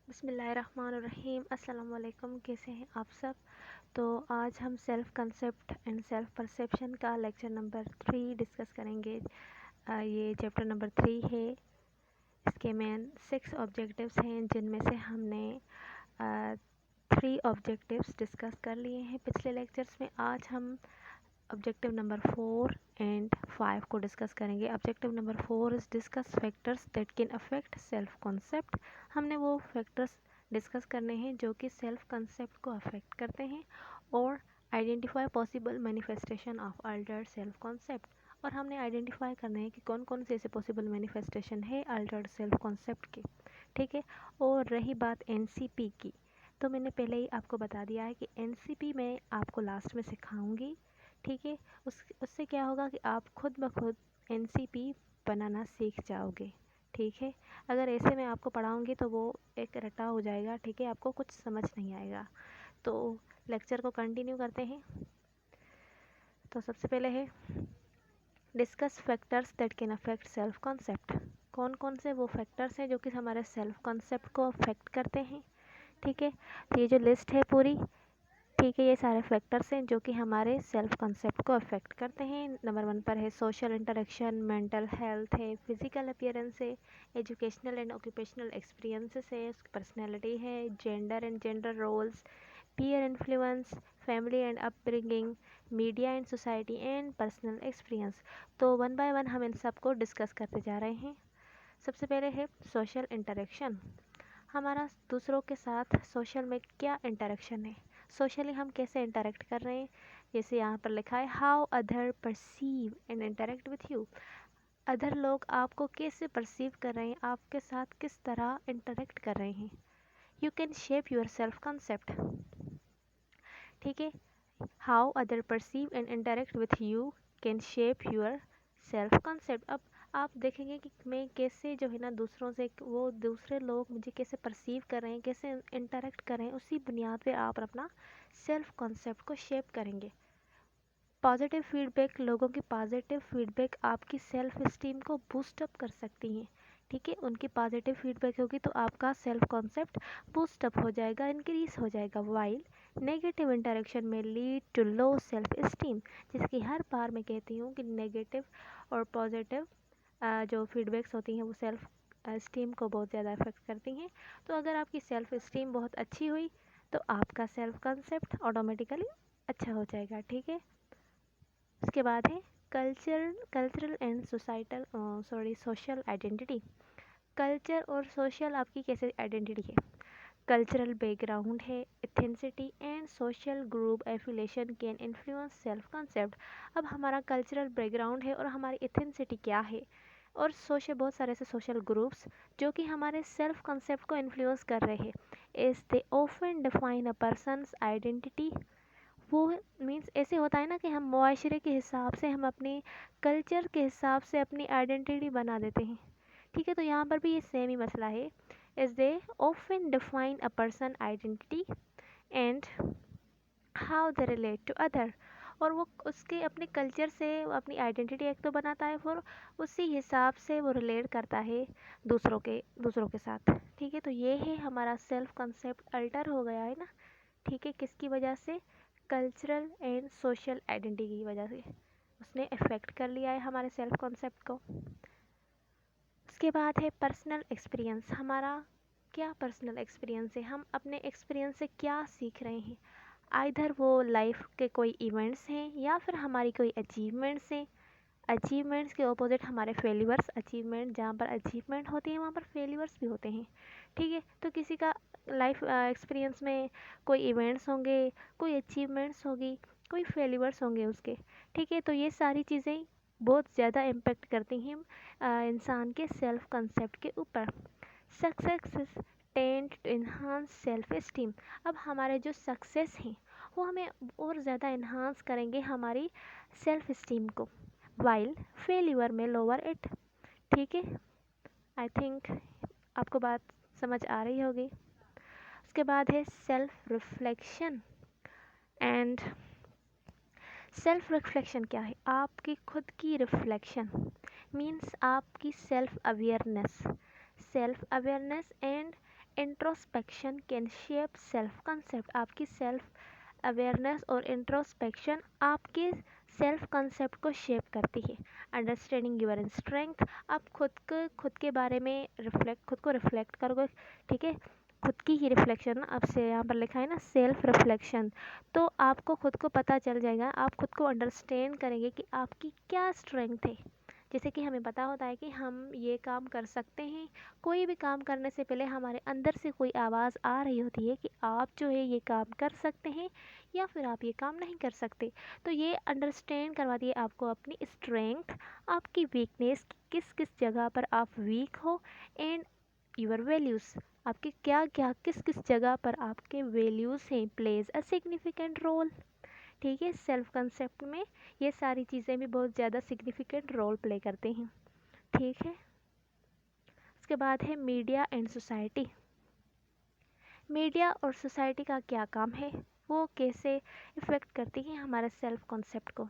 बिस्मिल्लाहिर्रहमानिर्रहीम। अस्सलाम वालेकुम। कैसे हैं आप सब? तो आज हम self concept and self perception का लेक्चर नंबर 3 डिस्कस करेंगे। ये चैप्टर नंबर 3 है। इसके मेन 6 ऑब्जेक्टिव्स हैं, जिनमें से हमने 3 ऑब्जेक्टिव्स डिस्कस कर लिए हैं पिछले लेक्चर्स में। आज हम ऑब्जेक्टिव नंबर 4 एंड 5 को डिस्कस करेंगे। Objective number 4 is discuss factors that can affect self concept. हमने वो फैक्टर्स डिस्कस करने हैं जो कि सेल्फ कंसेप्ट को अफेक्ट करते हैं, और identify possible manifestation of Altered self concept. और हमने आइडेंटिफाई करना है कि कौन कौन से ऐसे पॉसिबल मैनिफेस्टेशन है अल्टर्ड सेल्फ कॉन्सेप्ट के। ठीक है। और रही बात एनसीपी की, तो मैंने पहले ही आपको बता दिया है कि एनसीपी मैं आपको लास्ट में सिखाऊंगी। ठीक है। उससे क्या होगा कि आप खुद ब खुद एनसीपी बनाना सीख जाओगे। ठीक है। अगर ऐसे मैं आपको पढ़ाऊँगी तो वो एक रटा हो जाएगा। ठीक है, आपको कुछ समझ नहीं आएगा। तो लेक्चर को कंटिन्यू करते हैं। तो सबसे पहले है discuss factors that can affect self concept. कौन कौन से वो फैक्टर्स हैं जो कि हमारे सेल्फ कॉन्सेप्ट को अफेक्ट करते हैं। ठीक है। तो ये जो लिस्ट है पूरी, ठीक है, ये सारे फैक्टर्स हैं जो कि हमारे सेल्फ कंसेप्ट को अफेक्ट करते हैं। नंबर 1 पर है सोशल इंटरेक्शन, मेंटल हेल्थ है, फिजिकल अपीयरेंस है, एजुकेशनल एंड ऑक्यूपेशनल एक्सपीरियंसेस है, पर्सनैलिटी है, gender and gender roles, peer influence, family and upbringing, media and society and personal experience. तो वन बाय वन हम इन सबको डिस्कस करते जा रहे हैं। सबसे पहले है सोशल इंटरेक्शन। हमारा दूसरों के साथ सोशल में क्या इंटरेक्शन है, सोशली हम कैसे इंटरेक्ट कर रहे हैं। जैसे यहाँ पर लिखा है how other perceive and interact with you. Other लोग आपको कैसे परसीव कर रहे हैं, आपके साथ किस तरह इंटरेक्ट कर रहे हैं। You can shape your self concept. ठीक है। How other perceive and interact with you can shape your self concept. अब आप देखेंगे कि मैं कैसे जो है ना दूसरों से, वो दूसरे लोग मुझे कैसे परसीव कर रहे हैं, कैसे इंटरेक्ट कर रहे हैं, उसी बुनियाद पे आप अपना सेल्फ कॉन्सेप्ट को शेप करेंगे। पॉजिटिव फीडबैक, लोगों की पॉजिटिव फीडबैक आपकी सेल्फ इस्टीम को बूस्ट अप कर सकती हैं। ठीक है, उनकी पॉजिटिव फीडबैक होगी तो आपका सेल्फ कॉन्सेप्ट बूस्ट अप हो जाएगा, इंक्रीज हो जाएगा। वाइल नेगेटिव इंटरेक्शन में lead to low self esteem. जिसकी हर बार मैं कहती हूँ कि नेगेटिव और पॉजिटिव जो फीडबैक्स होती हैं वो सेल्फ स्टीम को बहुत ज़्यादा अफेक्ट करती हैं। तो अगर आपकी सेल्फ स्टीम बहुत अच्छी हुई तो आपका सेल्फ कंसेप्ट ऑटोमेटिकली अच्छा हो जाएगा। ठीक है। उसके बाद है cultural and societal social identity. Culture और सोशल आपकी कैसे आइडेंटिटी है। कल्चरल बैकग्राउंड है, एथेंसिटी and social group affiliation can influence self concept. अब हमारा कल्चरल बैकग्राउंड है और हमारी एथेंसिटी क्या है, और सोशल बहुत सारे ऐसे सोशल ग्रुप्स जो कि हमारे सेल्फ कंसेप्ट को इन्फ्लुएंस कर रहे हैं। Is they often define a person's identity. वो मीन्स ऐसे होता है ना कि हम मुआशरे के हिसाब से, हम अपने कल्चर के हिसाब से अपनी आइडेंटिटी बना देते हैं। ठीक है। तो यहाँ पर भी ये सेम ही मसला है। Is they often define a person identity and how they relate to other. और वो उसके अपने कल्चर से अपनी आइडेंटिटी एक तो बनाता है, फिर उसी हिसाब से वो रिलेट करता है दूसरों के साथ। ठीक है। तो ये है हमारा सेल्फ कंसेप्ट अल्टर हो गया है ना। ठीक है। किसकी वजह से? कल्चरल एंड सोशल आइडेंटिटी की वजह से उसने इफ़ेक्ट कर लिया है हमारे सेल्फ कॉन्सेप्ट को। उसके बाद है पर्सनल एक्सपीरियंस। हमारा क्या पर्सनल एक्सपीरियंस है, हम अपने एक्सपीरियंस से क्या सीख रहे हैं। आइधर वो लाइफ के कोई इवेंट्स हैं या फिर हमारी कोई अचीवमेंट्स हैं। अचीवमेंट्स के ऑपोजिट हमारे फेलिवर्स। अचीवमेंट जहाँ पर अचीवमेंट होती है वहाँ पर फेलिवर्स भी होते हैं। ठीक है। तो किसी का लाइफ एक्सपीरियंस में कोई इवेंट्स होंगे, कोई अचीवमेंट्स होगी, कोई फेलिवर्स होंगे उसके। ठीक है। तो ये सारी चीज़ें बहुत ज़्यादा इम्पेक्ट करती हैं इंसान के सेल्फ कंसेप्ट के ऊपर। Success tend to enhance self esteem. अब हमारे जो सक्सेस हैं वो हमें और ज़्यादा इन्हांस करेंगे हमारी सेल्फ इस्टीम को, वाइल फेल्यूर में लोअर इट। ठीक है। आई थिंक आपको बात समझ आ रही होगी। उसके बाद है self reflection and self reflection क्या है? आपकी खुद की रिफ्लेक्शन मीन्स आपकी self awareness and introspection can shape self concept. आपकी सेल्फ अवेयरनेस और इंट्रोस्पेक्शन आपके सेल्फ कंसेप्ट को शेप करती है। अंडरस्टैंडिंग यूर स्ट्रेंथ, आप खुद के बारे में खुद को रिफ्लेक्ट करोगे, ठीक है, खुद की ही रिफ्लेक्शन, अब से यहाँ पर लिखा है ना सेल्फ रिफ्लेक्शन, तो आपको खुद को पता चल जाएगा, आप खुद को अंडरस्टैंड करेंगे कि आपकी क्या स्ट्रेंथ है। जैसे कि हमें पता होता है कि हम ये काम कर सकते हैं, कोई भी काम करने से पहले हमारे अंदर से कोई आवाज़ आ रही होती है कि आप जो है ये काम कर सकते हैं या फिर आप ये काम नहीं कर सकते। तो ये अंडरस्टैंड करवाती है आपको अपनी स्ट्रेंथ, आपकी वीकनेस, किस किस जगह पर आप वीक हो, एंड यूर वैल्यूज़, आपके क्या क्या किस किस जगह पर आपके वैल्यूज़ हैं, प्लेज अ सिग्निफिकेंट रोल। ठीक है, सेल्फ कंसेप्ट में ये सारी चीज़ें भी बहुत ज़्यादा सिग्निफिकेंट रोल प्ले करते हैं। ठीक है, उसके बाद है मीडिया एंड सोसाइटी। मीडिया और सोसाइटी का क्या काम है, वो कैसे इफ़ेक्ट करती है हमारे सेल्फ कॉन्सेप्ट को।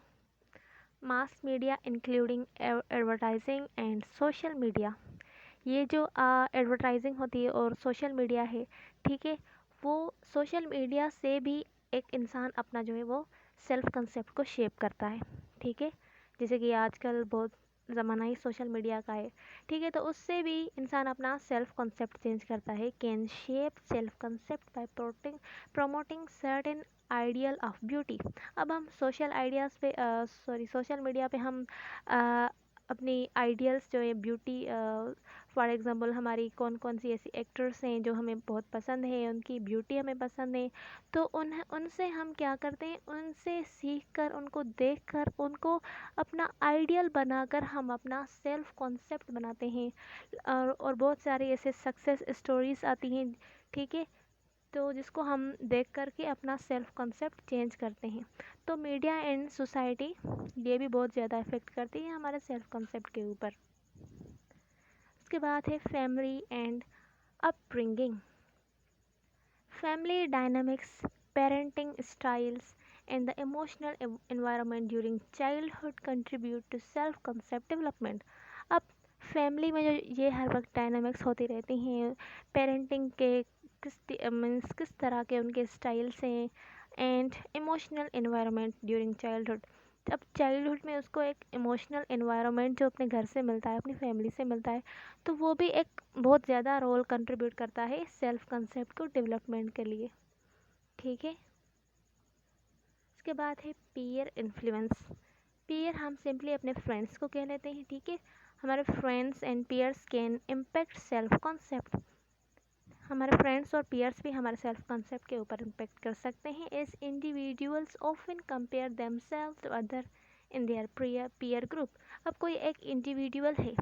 Mass media including advertising and social media, ये जो एडवर्टाइजिंग होती है और सोशल मीडिया है, ठीक है, वो सोशल मीडिया से भी एक इंसान अपना जो है वो सेल्फ कंसेप्ट को शेप करता है। ठीक है, जैसे कि आजकल बहुत ज़माना ही सोशल मीडिया का है, ठीक है, तो उससे भी इंसान अपना सेल्फ कंसेप्ट चेंज करता है। Can shape self concept by promoting certain ideal of beauty. अब हम सोशल आइडियाज़ पे सोशल मीडिया पे हम अपनी आइडियल्स जो है ब्यूटी, फॉर एग्ज़ाम्पल हमारी कौन कौन सी ऐसी एक्टर्स हैं जो हमें बहुत पसंद है, उनकी ब्यूटी हमें पसंद है, तो उनसे हम क्या करते हैं, उनसे सीख कर, उनको देख कर, उनको अपना आइडियल बनाकर हम अपना सेल्फ कॉन्सेप्ट बनाते हैं। और बहुत सारी ऐसे सक्सेस स्टोरीज़ आती हैं, ठीक है, तो जिसको हम देख कर के अपना सेल्फ कॉन्सेप्ट चेंज करते हैं। तो मीडिया एंड सोसाइटी ये भी बहुत ज़्यादा इफ़ेक्ट करती है हमारे सेल्फ कॉन्सेप्ट के ऊपर। उसके बाद है family and upbringing. Family dynamics, parenting styles and the emotional environment during childhood contribute to self concept development. अब फैमिली में जो ये हर वक्त डायनामिक्स होती रहती हैं, पेरेंटिंग के मीन्स किस तरह के उनके स्टाइल्स हैं, and emotional environment during childhood. अब चाइल्डहुड में उसको एक इमोशनल एनवायरनमेंट जो अपने घर से मिलता है, अपनी फैमिली से मिलता है, तो वो भी एक बहुत ज़्यादा रोल कंट्रीब्यूट करता है सेल्फ कंसेप्ट को डेवलपमेंट के लिए। ठीक है, उसके बाद है पीयर इन्फ्लुएंस। पीयर हम सिंपली अपने फ्रेंड्स को कह लेते हैं, ठीक है, हमारे friends and peers can impact self concept. हमारे फ्रेंड्स और पीयर्स भी हमारे सेल्फ कॉन्सेप्ट के ऊपर इम्पेक्ट कर सकते हैं, as individuals often compare themselves to other in their peer group. अब कोई एक इंडिविजुअल है,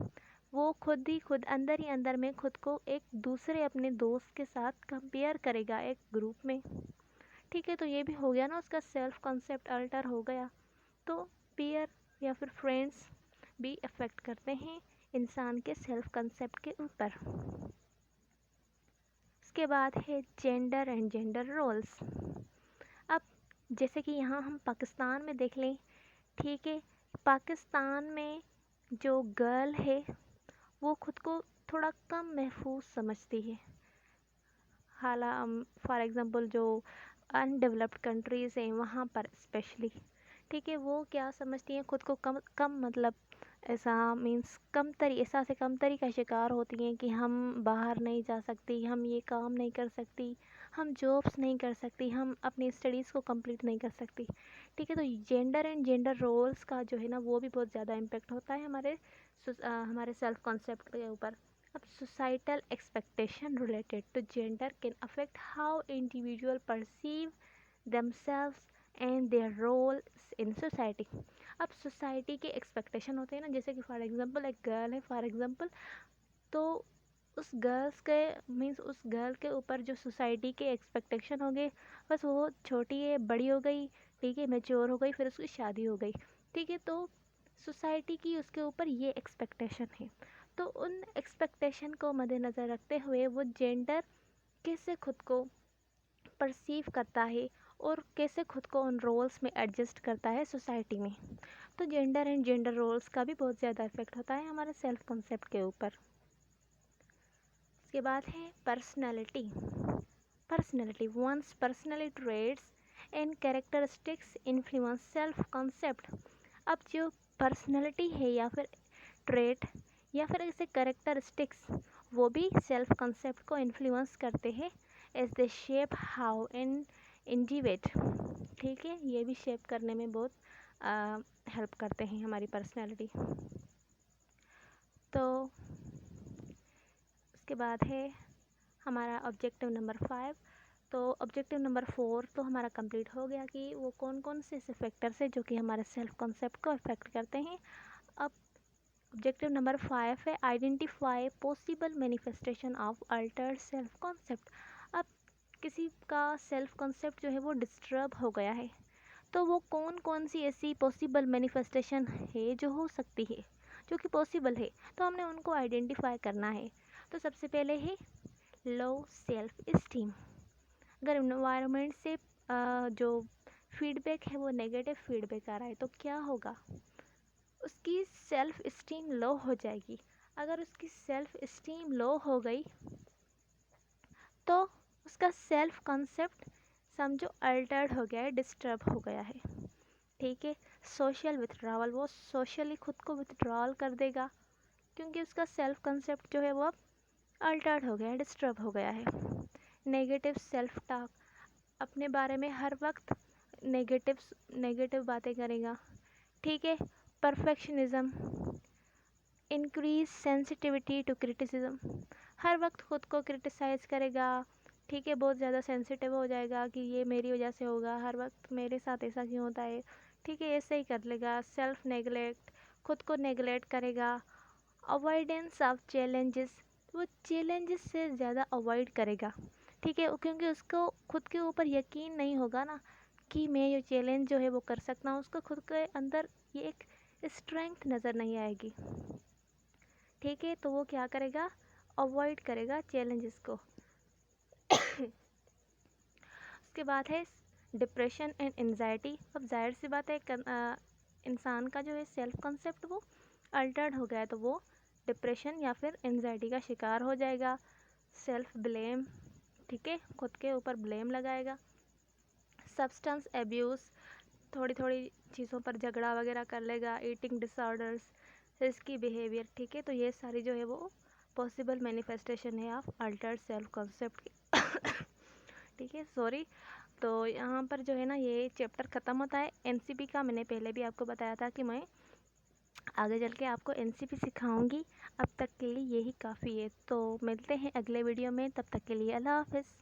वो खुद अंदर में खुद को एक दूसरे अपने दोस्त के साथ कंपेयर करेगा एक ग्रुप में, ठीक है, तो ये भी हो गया ना, उसका सेल्फ कॉन्सेप्ट अल्टर हो गया। तो पीयर या फिर फ्रेंड्स भी अफेक्ट करते हैं इंसान के सेल्फ कंसेप्ट के ऊपर। उसके बाद है जेंडर एंड जेंडर रोल्स। अब जैसे कि यहाँ हम पाकिस्तान में देख लें, ठीक है, पाकिस्तान में जो गर्ल है वो खुद को थोड़ा कम महफूज समझती है। हालांकि फॉर एग्ज़ाम्पल जो अनडेवलप्ड कंट्रीज़ हैं वहाँ पर स्पेशली, ठीक है, वो क्या समझती हैं खुद को कम कम, मतलब ऐसा मीन्स ऐसा से कमतरी का शिकार होती हैं कि हम बाहर नहीं जा सकती, हम ये काम नहीं कर सकती, हम जॉब्स नहीं कर सकती, हम अपनी स्टडीज़ को कंप्लीट नहीं कर सकती। ठीक है, तो जेंडर एंड जेंडर रोल्स का जो है ना वो भी बहुत ज़्यादा इम्पेक्ट होता है हमारे सेल्फ कॉन्सेप्ट के ऊपर। अब societal expectation related to gender can affect how individual perceive themselves and their roles in society। अब सोसाइटी के एक्सपेक्टेशन होते हैं ना, जैसे कि फॉर एग्जांपल एक गर्ल है फॉर एग्जांपल, तो उस गर्ल के ऊपर जो सोसाइटी के एक्सपेक्टेशन हो गए, बस वो छोटी है, बड़ी हो गई, ठीक है, मैच्योर हो गई, फिर उसकी शादी हो गई, ठीक है, तो सोसाइटी की उसके ऊपर ये एक्सपेक्टेशन है। तो उन एक्सपेक्टेशन को मद्देनज़र रखते हुए वो जेंडर कैसे खुद को परसीव करता है और कैसे खुद को उन रोल्स में एडजस्ट करता है सोसाइटी में। तो जेंडर एंड जेंडर रोल्स का भी बहुत ज़्यादा इफेक्ट होता है हमारे सेल्फ कॉन्सेप्ट के ऊपर। उसके बाद है personality. Personality, one's personality traits and characteristics influence self concept. अब जो पर्सनैलिटी है या फिर ट्रेट या फिर ऐसे कैरेक्टरिस्टिक्स, वो भी सेल्फ कॉन्सेप्ट को इन्फ्लुएंस करते हैं as they shape how in इंडिविड। ठीक है, ये भी शेप करने में बहुत हेल्प करते हैं हमारी पर्सनैलिटी। तो उसके बाद है हमारा ऑब्जेक्टिव नंबर 5। तो ऑब्जेक्टिव नंबर 4 तो हमारा कंप्लीट हो गया कि वो कौन कौन से ऐसे फैक्टर्स हैं जो कि हमारे सेल्फ कॉन्सेप्ट को अफेक्ट करते हैं। अब ऑब्जेक्टिव नंबर 5 है identify possible manifestation of Altered self concept. अब किसी का सेल्फ कॉन्सेप्ट जो है वो डिस्टर्ब हो गया है, तो वो कौन कौन सी ऐसी पॉसिबल मैनिफेस्टेशन है जो हो सकती है, जो कि पॉसिबल है, तो हमने उनको आइडेंटिफाई करना है। तो सबसे पहले है लो सेल्फ इस्टीम। अगर इन्वायरमेंट से जो फीडबैक है वो नेगेटिव फीडबैक आ रहा है तो क्या होगा, उसकी सेल्फ इस्टीम लो हो जाएगी। अगर उसकी सेल्फ इस्टीम लो हो गई तो उसका सेल्फ कॉन्सेप्ट समझो अल्टर्ड हो गया है, डिस्टर्ब हो गया है। ठीक है, सोशल विथड्रॉवल, वो सोशली खुद को विथड्रॉल कर देगा क्योंकि उसका सेल्फ कंसेप्ट जो है वो अब अल्टर्ड हो गया है, डिस्टर्ब हो गया है। नेगेटिव सेल्फ टॉक, अपने बारे में हर वक्त नेगेटिव बातें करेगा। ठीक है, perfectionism, increase sensitivity to criticism, हर वक्त खुद को क्रिटिसाइज़ करेगा। ठीक है, बहुत ज़्यादा सेंसिटिव हो जाएगा कि ये मेरी वजह से होगा, हर वक्त मेरे साथ ऐसा क्यों होता है। ठीक है, ऐसे ही कर लेगा। सेल्फ नेगलेक्ट, खुद को नेगलेक्ट करेगा। अवॉइडेंस ऑफ चैलेंजेस, वो चैलेंजेस से ज़्यादा अवॉइड करेगा। ठीक है, क्योंकि उसको खुद के ऊपर यकीन नहीं होगा ना कि मैं ये चैलेंज जो है वो कर सकता हूँ, उसको खुद के अंदर ये एक स्ट्रेंथ नज़र नहीं आएगी। ठीक है, तो वो क्या करेगा, अवॉइड करेगा चैलेंजेस को। उसके बाद है डिप्रेशन एंड एंजाइटी। अब जाहिर सी बात है इंसान का जो है सेल्फ कॉन्सेप्ट वो अल्टर्ड हो गया है, तो वो डिप्रेशन या फिर एंजाइटी का शिकार हो जाएगा। सेल्फ ब्लेम, ठीक है, खुद के ऊपर ब्लेम लगाएगा। सब्सटेंस एब्यूज़, थोड़ी थोड़ी चीज़ों पर झगड़ा वगैरह कर लेगा। Eating disorders, risky behaviour. ठीक है, तो ये सारी जो है वो पॉसिबल मैनिफेस्टेशन है ऑफ अल्टर्ड सेल्फ कॉन्सेप्ट की। ठीक है, सॉरी। तो यहाँ पर जो है ना ये चैप्टर ख़त्म होता है एनसीपी का। मैंने पहले भी आपको बताया था कि मैं आगे चल के आपको एनसीपी सिखाऊंगी। अब तक के लिए यही काफ़ी है, तो मिलते हैं अगले वीडियो में, तब तक के लिए अल्लाह हाफ़िज़।